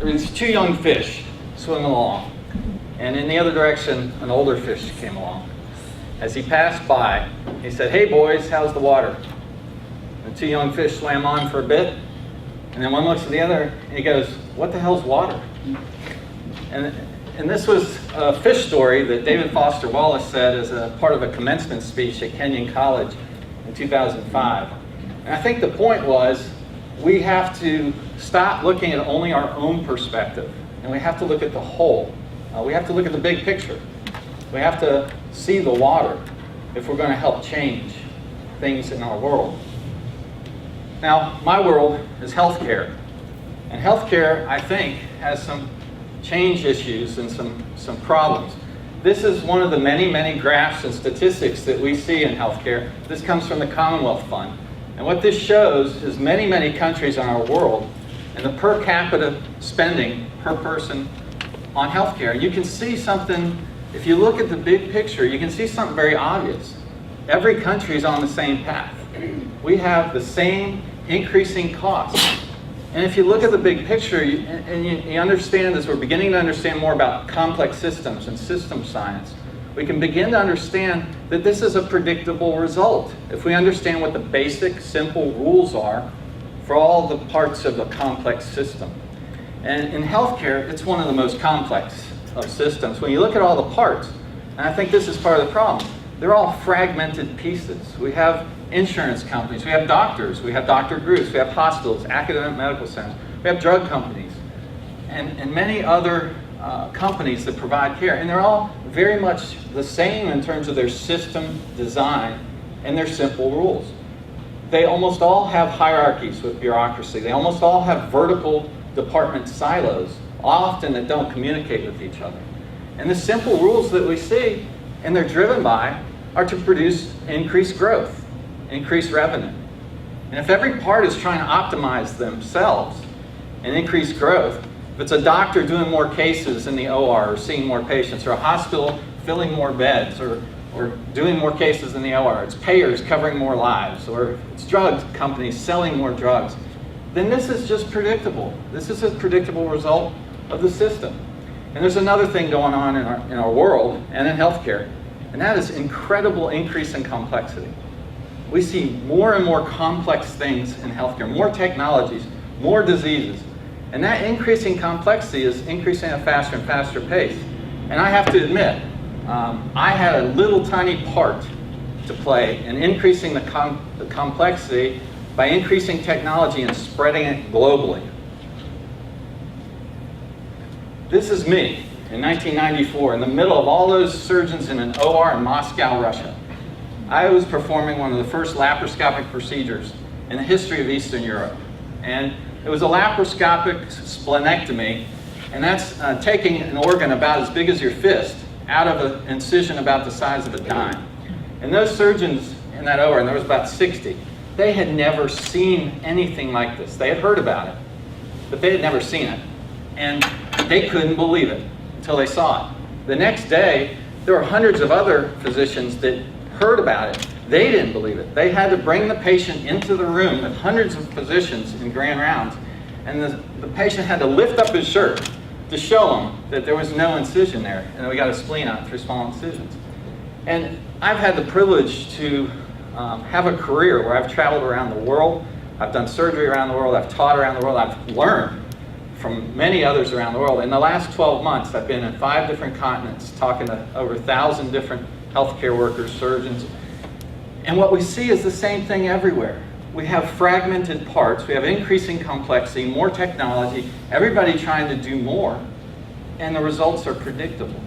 there were these two young fish swimming along, and in the other direction, an older fish came along. As he passed by, he said, "Hey boys, how's the water?" The two young fish swam on for a bit, and then one looks at the other, and he goes, "What the hell's water?" And this was a fish story that David Foster Wallace said as a part of a commencement speech at Kenyon College in 2005. And I think the point was, we have to stop looking at only our own perspective, and we have to look at the whole. We have to look at the big picture. We have to see the water if we're going to help change things in our world. Now, my world is healthcare. And healthcare, I think, has some change issues and some problems. This is one of the many, many graphs and statistics that we see in healthcare. This comes from the Commonwealth Fund. And what this shows is many, many countries in our world and the per capita spending per person on healthcare. And you can see something, if you look at the big picture, you can see something very obvious. Every country is on the same path. We have the same increasing costs. And if you look at the big picture, you understand, as we're beginning to understand more about complex systems and system science, we can begin to understand that this is a predictable result. If we understand what the basic, simple rules are for all the parts of a complex system. And in healthcare, it's one of the most complex of systems. When you look at all the parts, and I think this is part of the problem, they're all fragmented pieces. We have insurance companies, we have doctors, we have doctor groups, we have hospitals, academic medical centers, we have drug companies, and many other companies that provide care. And they're all very much the same in terms of their system design and their simple rules. They almost all have hierarchies with bureaucracy. They almost all have vertical department silos, often that don't communicate with each other. And the simple rules that we see, and they're driven by, are to produce increased growth, increased revenue. And if every part is trying to optimize themselves and increase growth, if it's a doctor doing more cases in the OR or seeing more patients, or a hospital filling more beds or doing more cases in the OR, it's payers covering more lives, or it's drug companies selling more drugs, then this is just predictable. This is a predictable result of the system. And there's another thing going on in our world and in healthcare, and that is incredible increase in complexity. We see more and more complex things in healthcare, more technologies, more diseases. And that increasing complexity is increasing at a faster and faster pace. And I have to admit, I had a little tiny part to play in increasing the complexity by increasing technology and spreading it globally. This is me in 1994, in the middle of all those surgeons in an OR in Moscow, Russia. I was performing one of the first laparoscopic procedures in the history of Eastern Europe. And it was a laparoscopic splenectomy, and that's taking an organ about as big as your fist out of an incision about the size of a dime. And those surgeons in that OR, and there was about 60, they had never seen anything like this. They had heard about it, but they had never seen it. And they couldn't believe it until they saw it. The next day, there were hundreds of other physicians that heard about it. They didn't believe it. They had to bring the patient into the room with hundreds of physicians in grand rounds, and the patient had to lift up his shirt to show them that there was no incision there, and we got a spleen out through small incisions. And I've had the privilege to have a career where I've traveled around the world, I've done surgery around the world, I've taught around the world, I've learned from many others around the world. In the last 12 months, I've been in 5 different continents talking to over 1,000 different healthcare workers, surgeons. And what we see is the same thing everywhere. We have fragmented parts, we have increasing complexity, more technology, everybody trying to do more, and the results are predictable.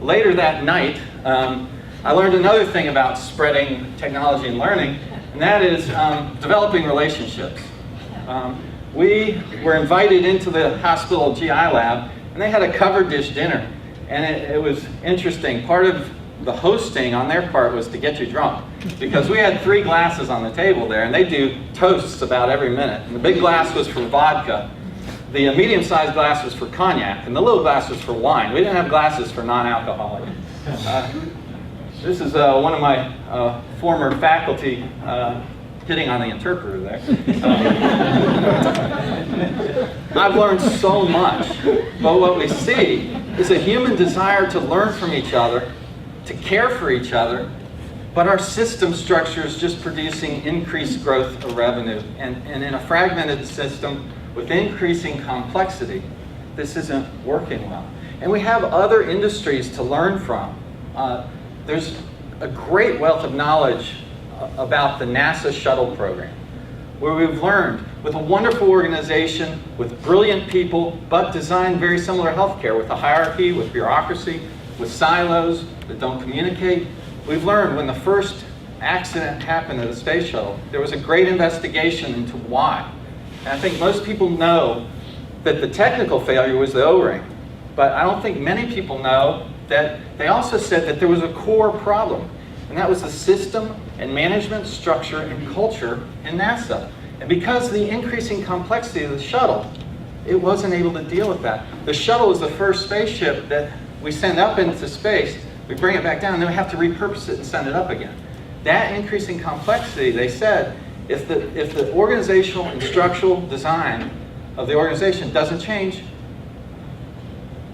Later that night, I learned another thing about spreading technology and learning, and that is developing relationships. We were invited into the hospital GI lab, and they had a covered dish dinner. And it was interesting. Part of the hosting on their part was to get you drunk, because we had 3 glasses on the table there, and they do toasts about every minute. And the big glass was for vodka, the medium-sized glass was for cognac, and the little glass was for wine. We didn't have glasses for non-alcoholic. This is one of my former faculty hitting on the interpreter there. I've learned so much, but what we see is a human desire to learn from each other, to care for each other, but our system structure is just producing increased growth of revenue. And in a fragmented system with increasing complexity, this isn't working well. And we have other industries to learn from. There's a great wealth of knowledge about the NASA shuttle program, where we've learned with a wonderful organization, with brilliant people, but designed very similar healthcare, with a hierarchy, with bureaucracy, with silos that don't communicate. We've learned when the first accident happened at the space shuttle, there was a great investigation into why. And I think most people know that the technical failure was the O-ring, but I don't think many people know that they also said that there was a core problem, and that was the system and management structure and culture in NASA. And because of the increasing complexity of the shuttle, it wasn't able to deal with that. The shuttle is the first spaceship that we send up into space, we bring it back down, and then we have to repurpose it and send it up again. That increasing complexity, they said, if the organizational and structural design of the organization doesn't change,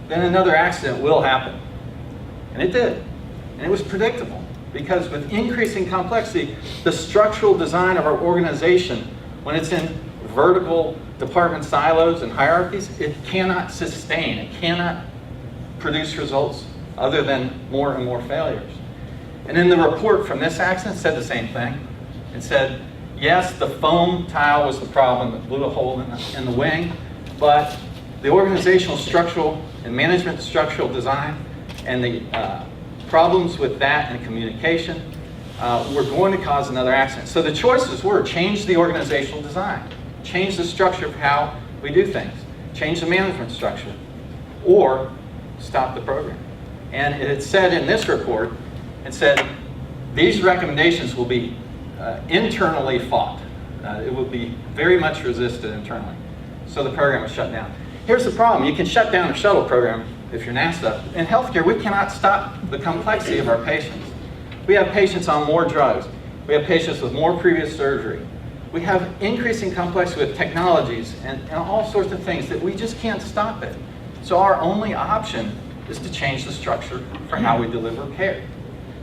then another accident will happen. And it did. And it was predictable, because with increasing complexity, the structural design of our organization, when it's in vertical department silos and hierarchies, it cannot sustain, it cannot produce results other than more and more failures. And in the report from this accident, it said the same thing. It said, yes, the foam tile was the problem that blew a hole in the wing, but the organizational, structural, and management structural design and the problems with that and communication were going to cause another accident. So the choices were change the organizational design, change the structure of how we do things, change the management structure, or stop the program. And it said in this report, it said these recommendations will be internally fought. It will be very much resisted internally. So the program was shut down. Here's the problem. You can shut down a shuttle program if you're NASA. In healthcare, we cannot stop the complexity of our patients. We have patients on more drugs. We have patients with more previous surgery. We have increasing complexity with technologies and all sorts of things that we just can't stop it. So our only option is to change the structure for how we deliver care.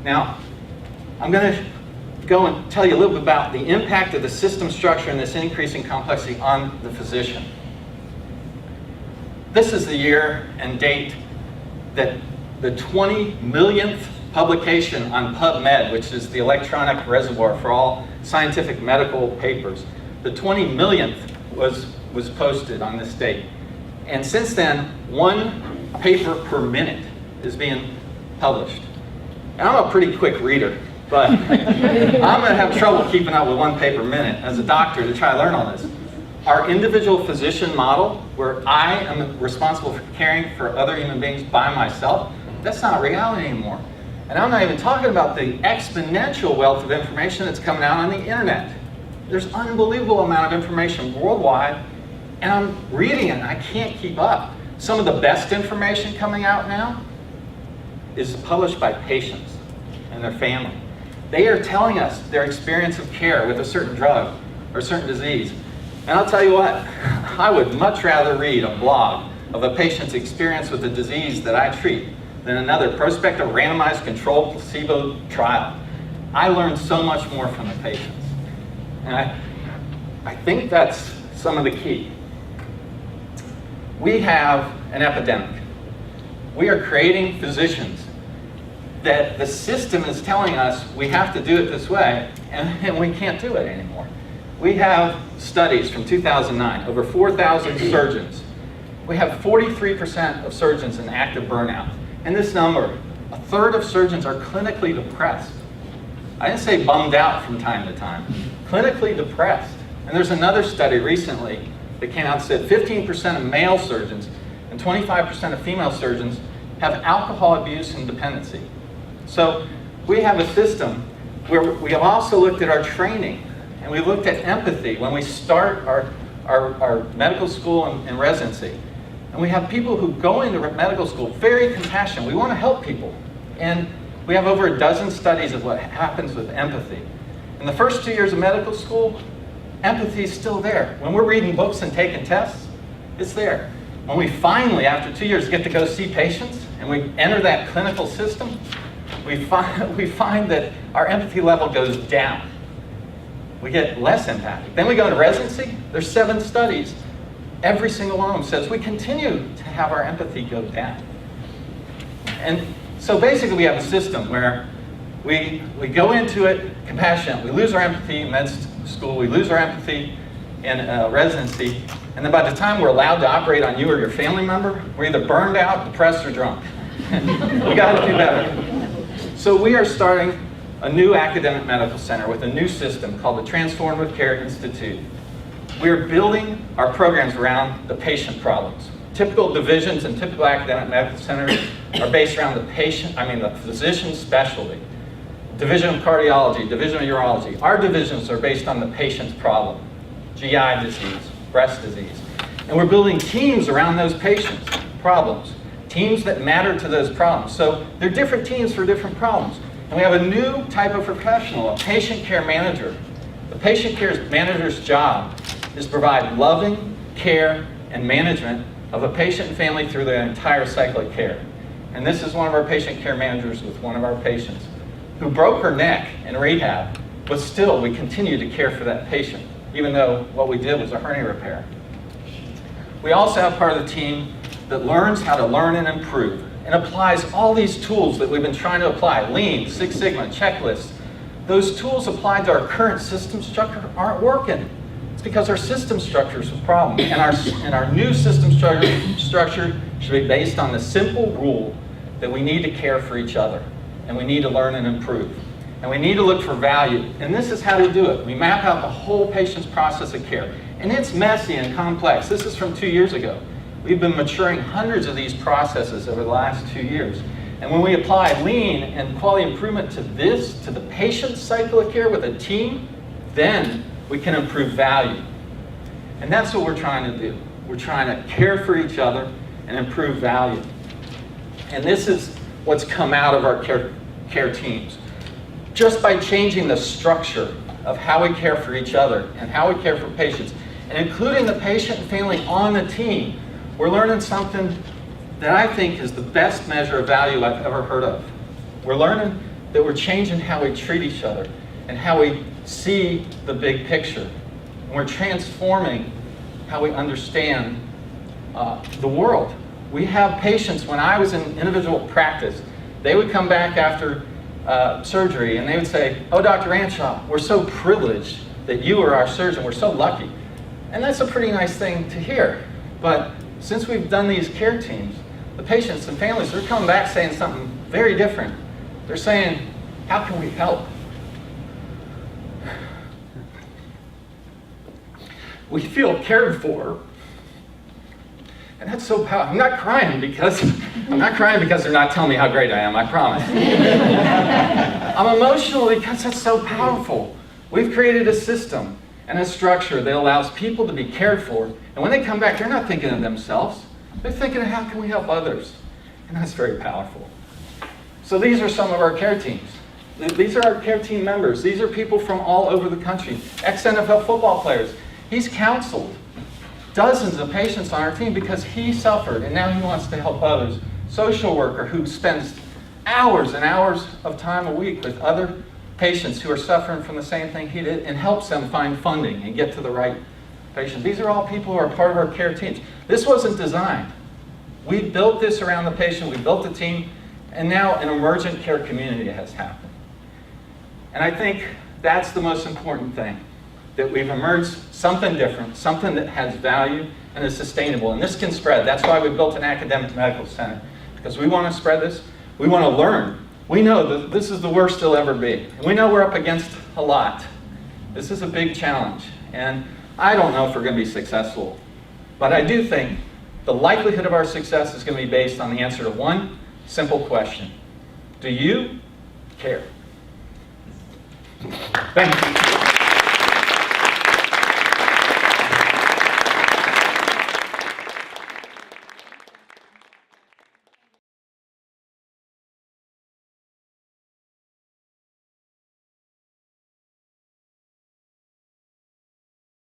Now, I'm going to go and tell you a little bit about the impact of the system structure and this increasing complexity on the physician. This is the year and date that the 20 millionth publication on PubMed, which is the electronic reservoir for all scientific medical papers, the 20 millionth was posted on this date. And since then, one paper per minute is being published. And I'm a pretty quick reader, but I'm going to have trouble keeping up with one paper a minute as a doctor to try to learn all this. Our individual physician model, where I am responsible for caring for other human beings by myself, that's not reality anymore. And I'm not even talking about the exponential wealth of information that's coming out on the internet. There's an unbelievable amount of information worldwide, and I'm reading it and I can't keep up. Some of the best information coming out now is published by patients and their family. They are telling us their experience of care with a certain drug or a certain disease. And I'll tell you what, I would much rather read a blog of a patient's experience with the disease that I treat than another prospective randomized controlled placebo trial. I learned so much more from the patients. And I think that's some of the key. We have an epidemic. We are creating physicians that the system is telling us we have to do it this way, and we can't do it anymore. We have studies from 2009, over 4,000 surgeons. We have 43% of surgeons in active burnout. And this number, a third of surgeons are clinically depressed. I didn't say bummed out from time to time, clinically depressed. And there's another study recently that came out that said 15% of male surgeons and 25% of female surgeons have alcohol abuse and dependency. So we have a system where we have also looked at our training, and we looked at empathy when we start our medical school and residency. And we have people who go into medical school very compassionate. We want to help people. And we have over a dozen studies of what happens with empathy. In the first 2 years of medical school, empathy is still there. When we're reading books and taking tests, it's there. When we finally, after 2 years, get to go see patients and we enter that clinical system, we find that our empathy level goes down. We get less empathic. Then we go into residency. There's 7 studies. Every single one of them says we continue to have our empathy go down. And so basically we have a system where we go into it compassionate. We lose our empathy in med school. We lose our empathy in residency. And then by the time we're allowed to operate on you or your family member, we're either burned out, depressed, or drunk. We got to do better. So we are starting a new academic medical center with a new system called the Transformative Care Institute. We're building our programs around the patient problems. Typical divisions and typical academic medical centers are based around the physician's specialty. Division of cardiology, division of urology. Our divisions are based on the patient's problem. GI disease, breast disease. And we're building teams around those patients' problems. Teams that matter to those problems. So they're different teams for different problems. And we have a new type of professional, a patient care manager. The patient care manager's job is to provide loving care and management of a patient and family through their entire cycle of care. And this is one of our patient care managers with one of our patients who broke her neck in rehab, but still we continue to care for that patient, even though what we did was a hernia repair. We also have part of the team that learns how to learn and improve and applies all these tools that we've been trying to apply, Lean, Six Sigma, checklists. Those tools applied to our current system structure aren't working. It's because our system structure is a problem. And our new system structure should be based on the simple rule that we need to care for each other. And we need to learn and improve. And we need to look for value. And this is how we do it. We map out the whole patient's process of care. And it's messy and complex. This is from 2 years ago. We've been maturing hundreds of these processes over the last 2 years. And when we apply Lean and quality improvement to the patient's cycle of care with a team, then we can improve value. And that's what we're trying to do. We're trying to care for each other and improve value. And this is what's come out of our care teams. Just by changing the structure of how we care for each other and how we care for patients, and including the patient and family on the team, we're learning something that I think is the best measure of value I've ever heard of. We're learning that we're changing how we treat each other and how we see the big picture. And we're transforming how we understand the world. We have patients, when I was in individual practice, they would come back after surgery and they would say, "Oh, Dr. Ramshaw, we're so privileged that you are our surgeon. We're so lucky." And that's a pretty nice thing to hear. But since we've done these care teams, the patients and families, they're coming back saying something very different. They're saying, "How can we help?" We feel cared for. And that's so powerful. I'm not crying because they're not telling me how great I am, I promise. I'm emotional because that's so powerful. We've created a system and a structure that allows people to be cared for. And when they come back, they're not thinking of themselves. They're thinking of how can we help others. And that's very powerful. So these are some of our care teams. These are our care team members. These are people from all over the country. Ex-NFL football players. He's counseled dozens of patients on our team because he suffered and now he wants to help others. Social worker who spends hours and hours of time a week with other patients who are suffering from the same thing he did and helps them find funding and get to the right patient. These are all people who are part of our care teams. This wasn't designed. We built this around the patient, we built the team, and now an emergent care community has happened. And I think that's the most important thing. That we've emerged something different, something that has value and is sustainable. And this can spread. That's why we built an academic medical center. Because we want to spread this. We want to learn. We know that this is the worst it'll ever be. And we know we're up against a lot. This is a big challenge. And I don't know if we're going to be successful. But I do think the likelihood of our success is going to be based on the answer to one simple question. Do you care? Thank you.